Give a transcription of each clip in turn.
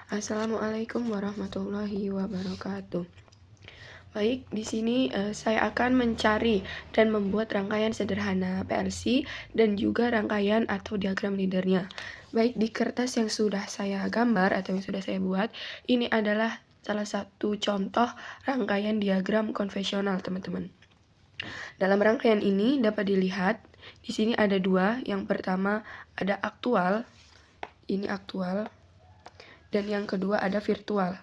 Assalamualaikum warahmatullahi wabarakatuh. Baik, di sini saya akan mencari dan membuat rangkaian sederhana PLC dan juga rangkaian atau diagram leadernya. Baik, di kertas yang sudah saya gambar atau yang sudah saya buat, ini adalah salah satu contoh rangkaian diagram konvensional, teman-teman. Dalam rangkaian ini dapat dilihat, di sini ada dua. Yang pertama ada aktual, ini aktual, dan yang kedua ada virtual.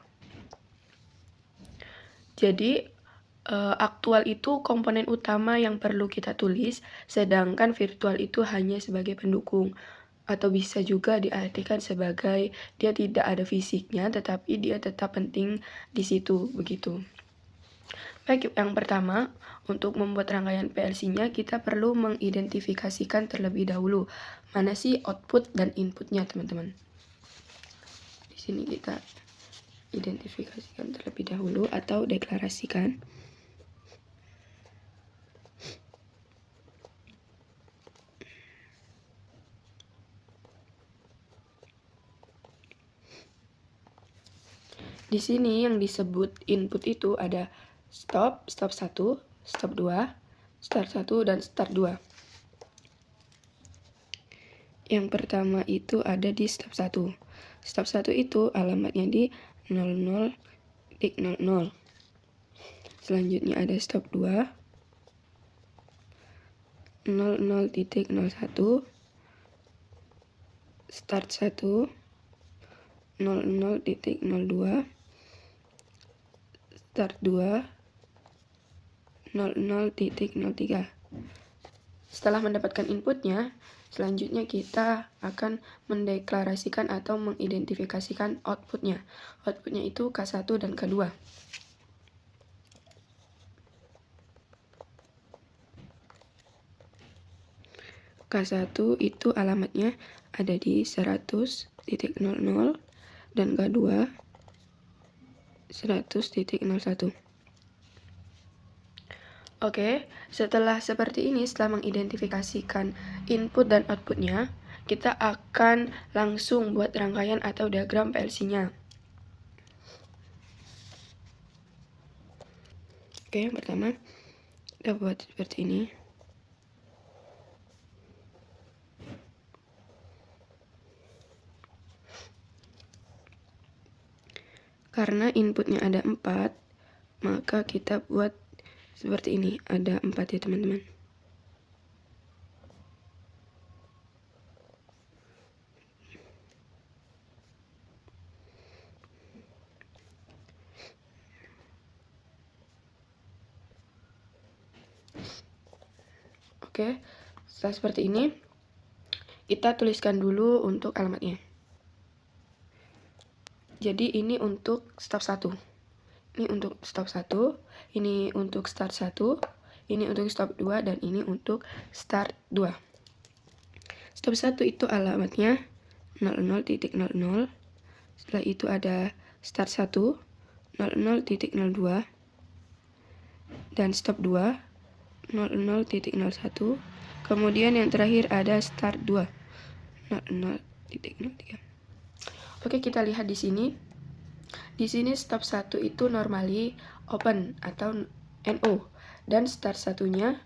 Jadi, aktual itu komponen utama yang perlu kita tulis, sedangkan virtual itu hanya sebagai pendukung. Atau bisa juga diartikan sebagai dia tidak ada fisiknya, tetapi dia tetap penting di situ, begitu. Baik, yang pertama, untuk membuat rangkaian PLC-nya, kita perlu mengidentifikasikan terlebih dahulu mana sih output dan inputnya, teman-teman. Di sini kita identifikasikan terlebih dahulu atau deklarasikan. Di sini yang disebut input itu ada stop 1, stop 2, start 1, dan start 2. Yang pertama itu ada di stop 1. Stop 1 itu alamatnya di 00.00. Selanjutnya ada stop 2, 00.01, start 1, 00.02, start 2, 00.03. Setelah mendapatkan inputnya, selanjutnya kita akan mendeklarasikan atau mengidentifikasikan outputnya. Outputnya itu K1 dan K2. K1 itu alamatnya ada di 100.00 dan K2 100.01. Oke, setelah seperti ini, setelah mengidentifikasikan input dan outputnya, kita akan langsung buat rangkaian atau diagram PLC-nya. Oke, yang pertama kita buat seperti ini. Karena inputnya ada 4, maka kita buat seperti ini. Ada 4 ya, teman-teman. Oke, setelah seperti ini, kita tuliskan dulu untuk alamatnya. Jadi ini untuk stop 1. Ini untuk stop 1, ini untuk start 1, ini untuk stop 2, dan ini untuk start 2. Stop 1 itu alamatnya 00.00. Setelah itu ada start 1, 00.02, dan stop 2, 00.01. Kemudian yang terakhir ada start 2, 00.03. Oke, kita lihat di sini. Di sini stop 1 itu normally open atau NO, dan start satunya,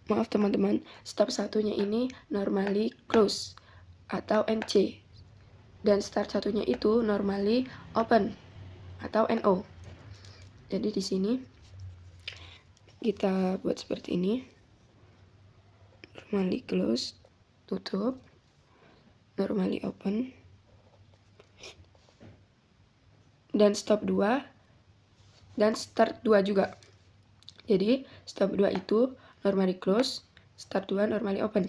maaf teman-teman, stop satunya ini normally close atau NC, dan start satunya itu normally open atau NO. Jadi di sini kita buat seperti ini. Normally close, tutup, normally open, dan stop 2, dan start 2 juga. Jadi stop 2 itu normally close, start 2 normally open.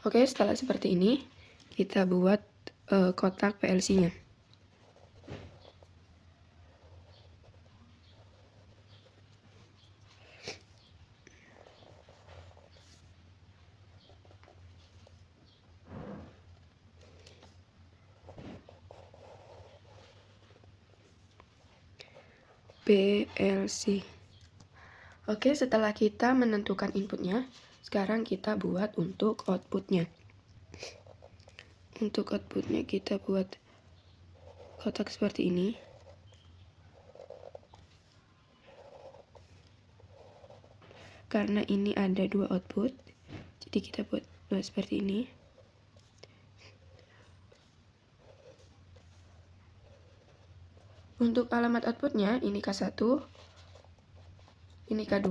Oke, setelah seperti ini, kita buat kotak PLC-nya. PLC. Oke, setelah kita menentukan inputnya, sekarang kita buat untuk outputnya. Untuk outputnya kita buat kotak seperti ini. Karena ini ada dua output, jadi kita buat seperti ini. Untuk alamat outputnya, ini K1, ini K2.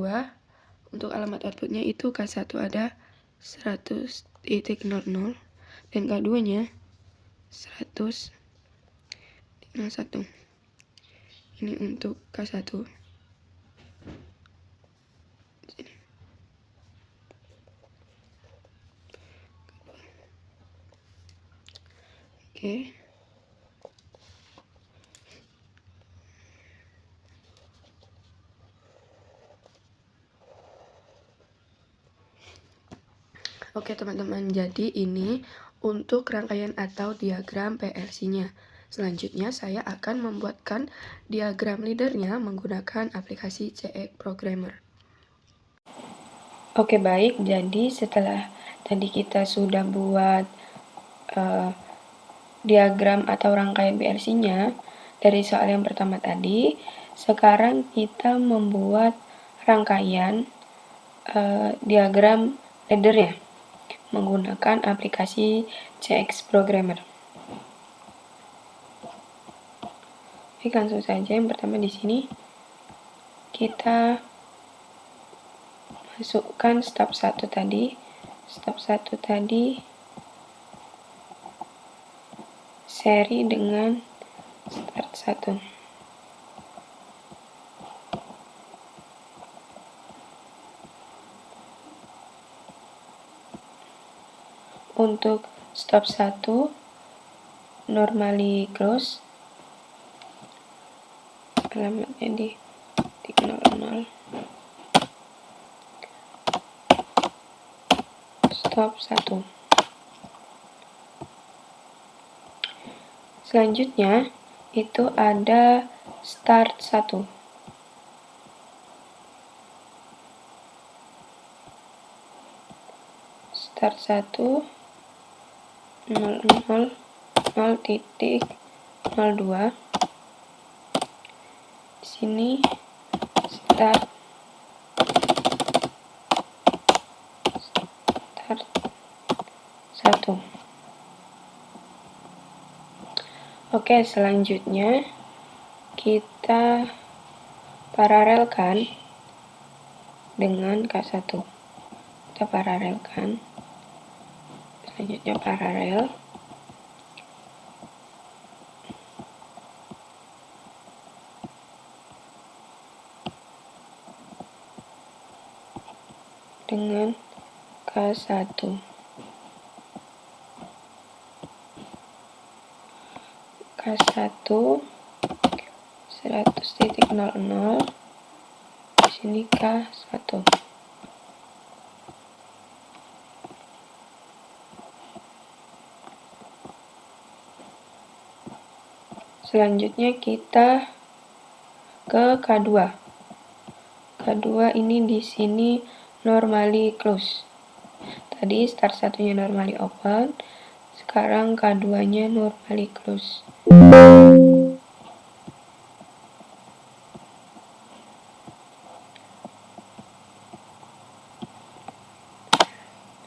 Untuk alamat outputnya itu K1 ada 100.00 dan K2-nya 100.01. Ini untuk K1. Oke. Oke teman-teman, jadi ini untuk rangkaian atau diagram PLC-nya. Selanjutnya saya akan membuatkan diagram leader-nya menggunakan aplikasi CX Programmer. Oke baik, jadi setelah tadi kita sudah buat diagram atau rangkaian PLC-nya dari soal yang pertama tadi, sekarang kita membuat rangkaian diagram ladder-nya menggunakan aplikasi CX Programmer. Oke, langsung saja. Yang pertama di sini kita masukkan step 1 tadi. Step 1 tadi seri dengan start 1. Untuk stop 1 normally close, alamatnya di 00. Stop 1. Selanjutnya itu ada start 1. Start 1 0,0,0,02. Di sini start 1. Oke, selanjutnya kita paralelkan dengan K1. Kita paralelkan. Selanjutnya paralel. Dengan K1. K1 100.00. Di sini K1. Selanjutnya kita ke K2. K2 ini di sini normally close. Tadi start 1-nya normally open, sekarang K2-nya normally close.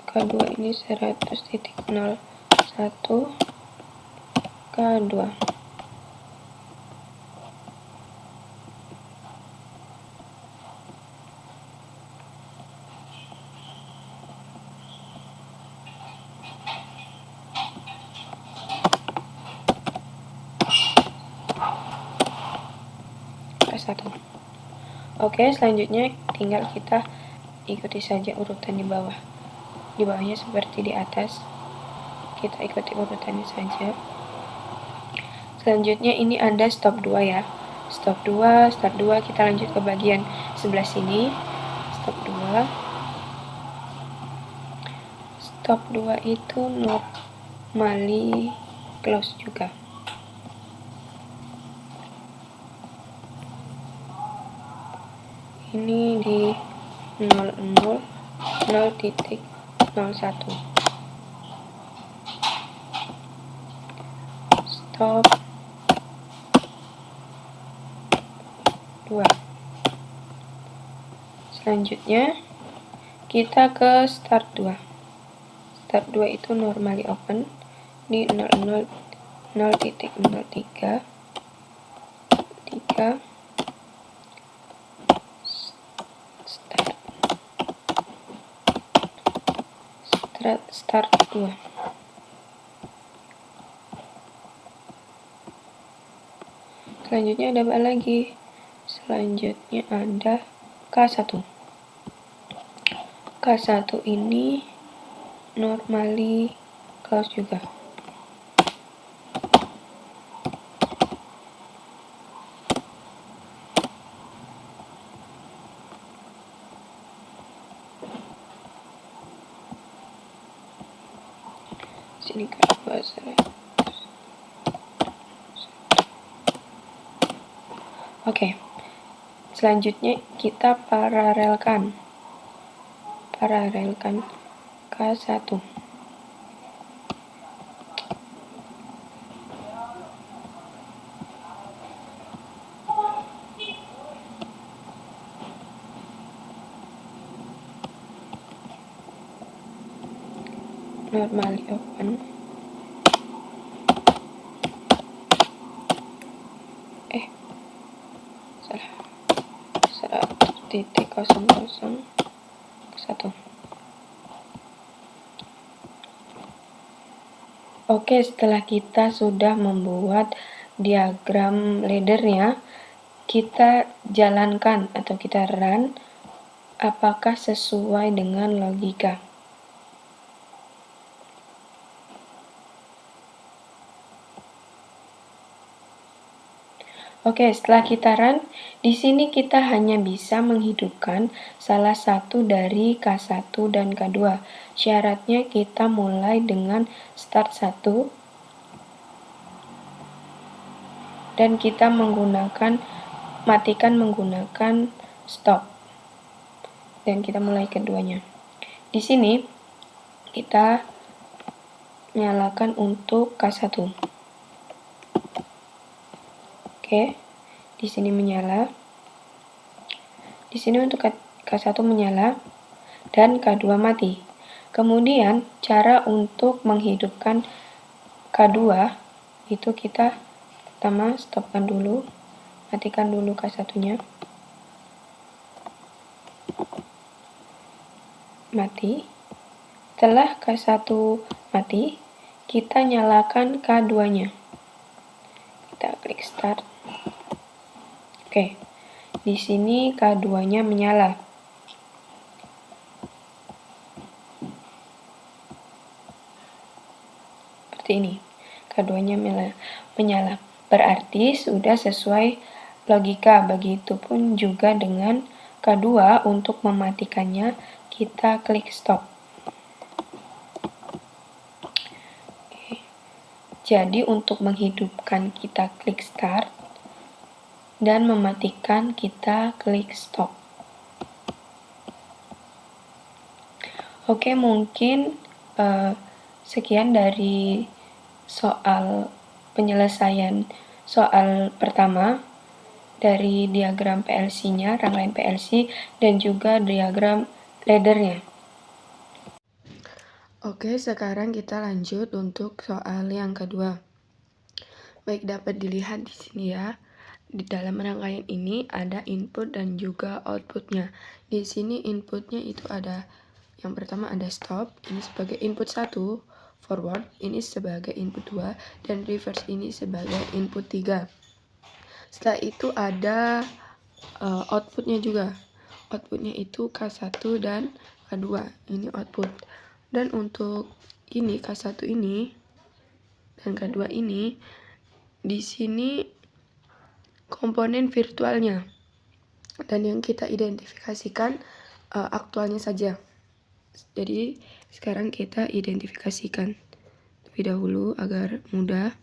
K2 ini 100.01 K2. K1. Oke, selanjutnya tinggal kita ikuti saja urutan di bawah. Di bawahnya seperti di atas. Kita ikuti urutannya saja. Selanjutnya ini ada stop 2 ya. Stop 2, start 2, kita lanjut ke bagian sebelah sini. Stop 2. Stop 2 itu normally close juga. ini di 0,01. Stop 2. Selanjutnya kita ke start 2. Start 2 itu normally open di 0,03 start 2. Selanjutnya ada apa lagi? Selanjutnya ada K1. K1 ini normally close juga. Sini K2 Oke. Selanjutnya kita paralelkan K1. Normally open. Salah. 1.001. Oke, setelah kita sudah membuat diagram laddernya, kita jalankan atau kita run apakah sesuai dengan logika. Oke, setelah kita run, di sini kita hanya bisa menghidupkan salah satu dari K1 dan K2. Syaratnya kita mulai dengan start 1 dan kita matikan menggunakan stop. Dan kita mulai keduanya. Di sini kita nyalakan untuk K1. Oke, di sini menyala. Di sini untuk K1 menyala dan K2 mati. Kemudian cara untuk menghidupkan K2 itu kita pertama stopkan dulu, matikan dulu K1-nya. Mati. Setelah K1 mati, kita nyalakan K2-nya. Kita klik start. Oke, di sini K2-nya menyala. Seperti ini, K2-nya menyala. Berarti sudah sesuai logika. Begitupun juga dengan K2, untuk mematikannya kita klik stop. Oke. Jadi untuk menghidupkan kita klik start, dan mematikan kita klik stop. Oke, mungkin sekian dari penyelesaian soal pertama dari diagram PLC-nya, rangkaian PLC, dan juga diagram ladder-nya. Oke, sekarang kita lanjut untuk soal yang kedua. Baik, dapat dilihat di sini ya. Di dalam rangkaian ini ada input dan juga outputnya. Di sini inputnya itu ada, yang pertama ada stop, ini sebagai input 1, forward ini sebagai input 2, dan reverse ini sebagai input 3. Setelah itu ada outputnya juga. Outputnya itu K1 dan K2, ini output. Dan untuk ini K1 ini dan K2 ini, di sini komponen virtualnya, dan yang kita identifikasikan aktualnya saja. Jadi sekarang kita identifikasikan terlebih dahulu agar mudah.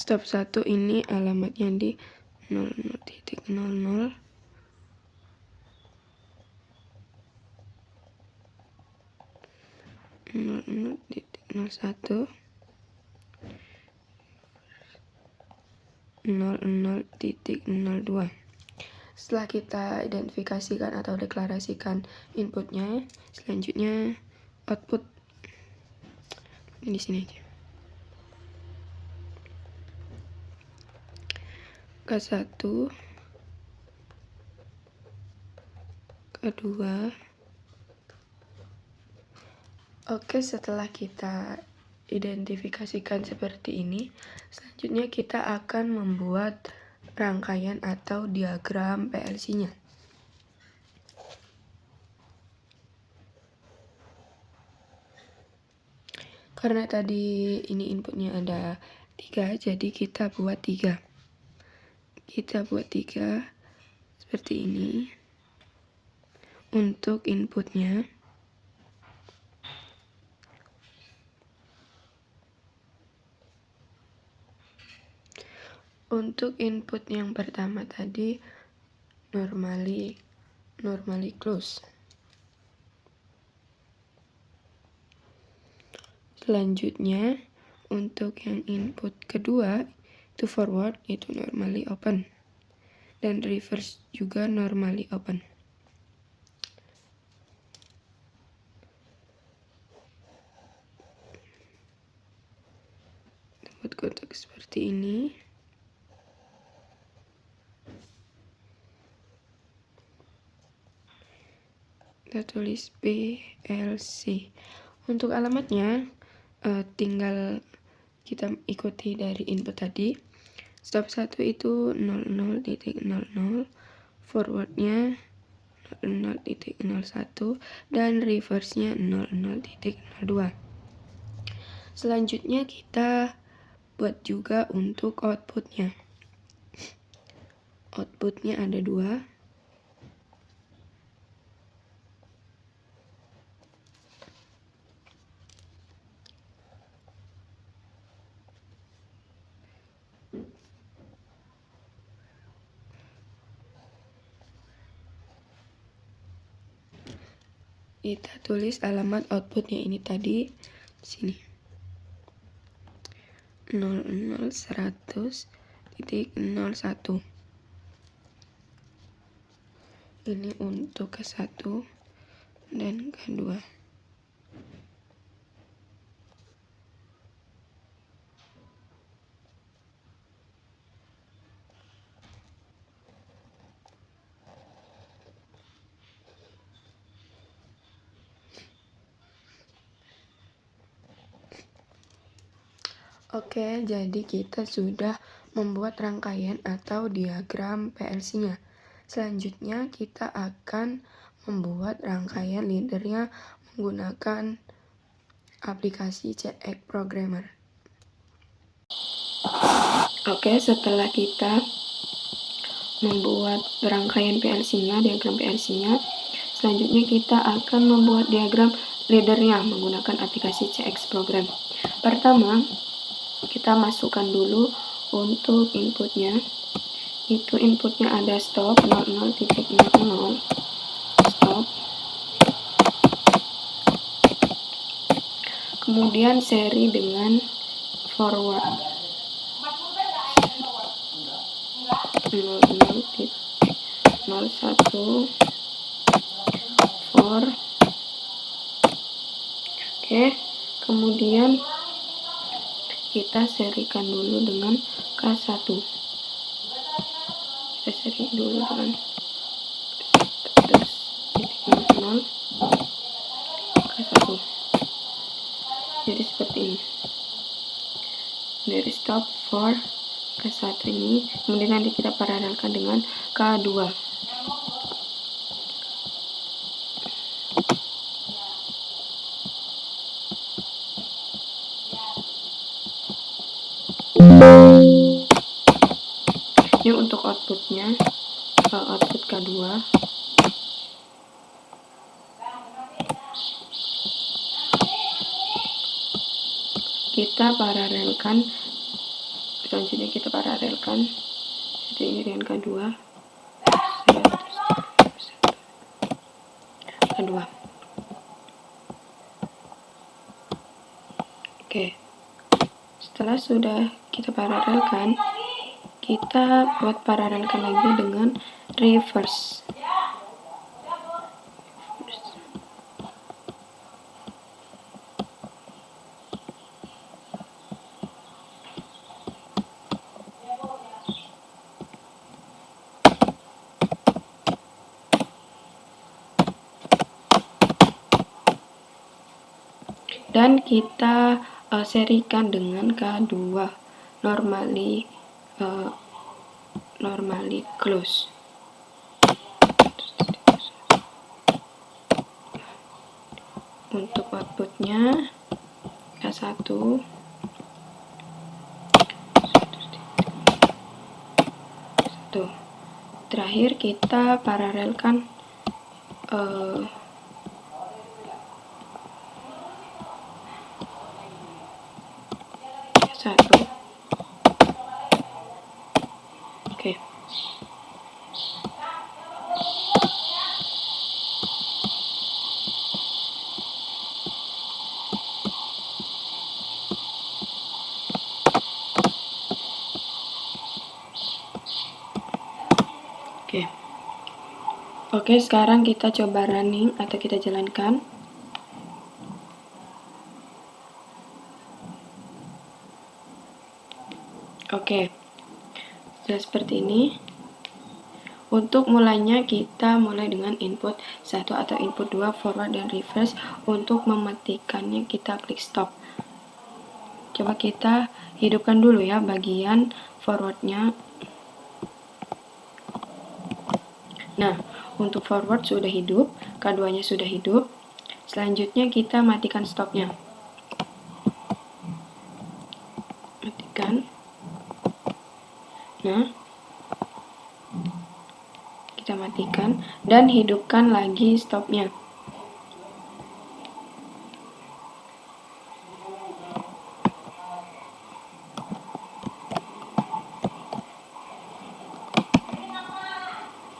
Stop 1 ini alamatnya di 00.00 00.01 00.02. Setelah kita identifikasikan atau deklarasikan inputnya, selanjutnya output di sini aja. K1, K2. Oke, setelah kita identifikasikan seperti ini, selanjutnya kita akan membuat rangkaian atau diagram PLC-nya. Karena tadi ini inputnya ada 3, jadi kita buat 3. Kita buat 3 seperti ini. Untuk inputnya, untuk input yang pertama tadi normally close. Selanjutnya untuk yang input kedua itu forward, itu normally open, dan reverse juga normally open. Buat kotak seperti ini. Kita tulis PLC. Untuk alamatnya tinggal kita ikuti dari input tadi. Stop 1 itu 00.00, forwardnya 00.01, dan reverse-nya 00.02. Selanjutnya kita buat juga untuk outputnya. Outputnya ada 2. Kita tulis alamat outputnya ini tadi di sini. 00.100.01. Ini untuk ke-1 dan ke-2. Oke, jadi kita sudah membuat rangkaian atau diagram PLC-nya. Selanjutnya kita akan membuat rangkaian leadernya menggunakan aplikasi CX Programmer. Oke, setelah kita membuat rangkaian PLC-nya, diagram PLC-nya, selanjutnya kita akan membuat diagram leadernya menggunakan aplikasi CX Program. Pertama, kita masukkan dulu untuk inputnya. Itu inputnya ada stop 00.00, stop. Kemudian seri dengan forward 00.01 for. Oke, kemudian kita serikan dulu dengan K1. Kita seri dulu dengan 100.00 K1. Jadi seperti ini. Dari stop for K1 ini, kemudian nanti kita paralelkan dengan K2. Ini untuk outputnya, output K2. Kita paralelkan selanjutnya kita paralelkan satu ini dengan kedua, kedua. Oke, setelah sudah kita paralelkan, kita buat paralelkan lagi dengan reverse. Dan kita serikan dengan K2, normally close. Untuk outputnya K1, terakhir kita paralelkan satu. Oke. Oke, sekarang kita coba running atau kita jalankan. Oke, sudah seperti ini. Untuk mulainya kita mulai dengan input 1 atau input 2, forward dan reverse. Untuk mematikannya kita klik stop. Coba kita hidupkan dulu ya bagian forwardnya. Nah, untuk forward sudah hidup, keduanya sudah hidup. Selanjutnya kita matikan stopnya. Matikan. Nah, kita matikan dan hidupkan lagi stopnya.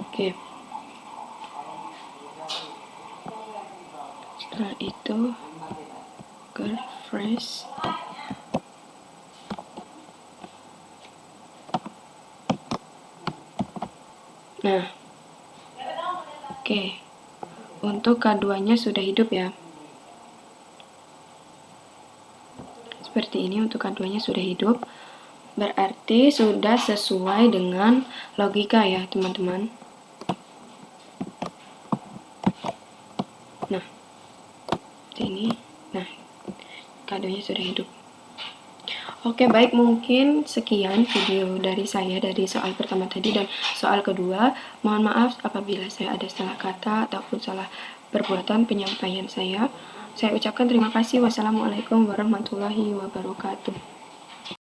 Oke. Setelah itu ke refresh. Nah, oke. Untuk keduanya sudah hidup ya. Seperti ini untuk keduanya sudah hidup. Berarti sudah sesuai dengan logika ya, teman-teman. Nah, seperti ini. Nah, keduanya sudah hidup. Oke, baik, mungkin sekian video dari saya dari soal pertama tadi dan soal kedua. Mohon maaf apabila saya ada salah kata ataupun salah perbuatan penyampaian saya. Saya ucapkan terima kasih. Wassalamualaikum warahmatullahi wabarakatuh.